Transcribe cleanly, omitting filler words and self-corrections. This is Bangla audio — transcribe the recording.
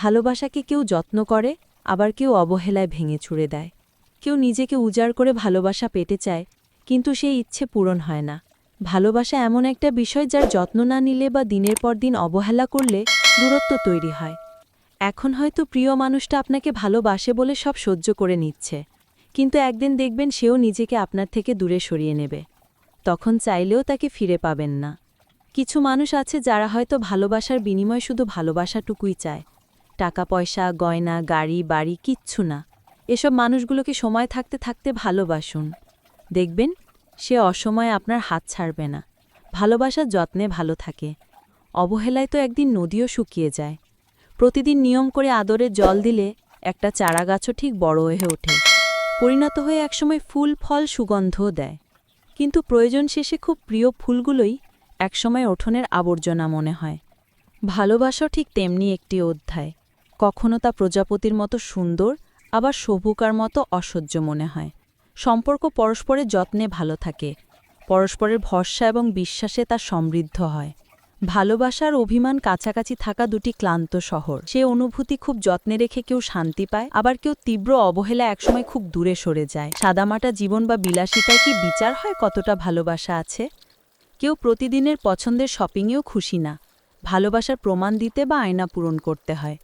ভালোবাসাকে কেউ যত্ন করে, আবার কেউ অবহেলায় ভেঙে চুরে দেয়। কেউ নিজেকে উজাড় করে ভালোবাসা পেতে চায়, কিন্তু সেই ইচ্ছে পূরণ হয় না। ভালোবাসা এমন একটা বিষয় যার যত্ন না নিলে বা দিনের পর দিন অবহেলা করলে দূরত্ব তৈরি হয়। এখন হয়তো প্রিয় মানুষটা আপনাকে ভালোবাসে বলে সব সহ্য করে নিচ্ছে, কিন্তু একদিন দেখবেন সেও নিজেকে আপনার থেকে দূরে সরিয়ে নেবে। তখন চাইলেও তাকে ফিরে পাবেন না। কিছু মানুষ আছে যারা হয়তো ভালোবাসার বিনিময়ে শুধু ভালোবাসাটুকুই চায়, টাকা পয়সা, গয়না, গাড়ি, বাড়ি কিচ্ছু না। এসব মানুষগুলোকে সময় থাকতে থাকতে ভালোবাসুন। দেখবেন সে অসময়ে আপনার হাত ছাড়বে না। ভালোবাসার যত্নে ভালো থাকে। অবহেলায় তো একদিন নদীও শুকিয়ে যায়। প্রতিদিন নিয়ম করে আদরে জল দিলে একটা চারাগাছও ঠিক বড় হয়ে ওঠে, পরিণত হয়ে একসময় ফুল, ফল, সুগন্ধও দেয়। কিন্তু প্রয়োজন শেষে খুব প্রিয় ফুলগুলোই একসময় উঠোনের আবর্জনা মনে হয়। ভালোবাসাও ঠিক তেমনি একটি অধ্যায়। কখনো তা প্রজাপতির মতো সুন্দর, আবার সবুকার মতো অসহ্য মনে হয়। সম্পর্ক পরস্পরের যত্নে ভালো থাকে, পরস্পরের ভরসা এবং বিশ্বাসে তা সমৃদ্ধ হয়। ভালোবাসার অভিমান কাছাকাছি থাকা দুটি ক্লান্ত শহর। সে অনুভূতি খুব যত্নে রেখে কেউ শান্তি পায়, আবার কেউ তীব্র অবহেলা একসময় খুব দূরে সরে যায়। সাদামাটা জীবন বা বিলাসিতায় কি বিচার হয় কতটা ভালোবাসা আছে? কেউ প্রতিদিনের পছন্দের শপিংয়েও খুশি না, ভালোবাসার প্রমাণ দিতে বা আয়না পূরণ করতে হয়।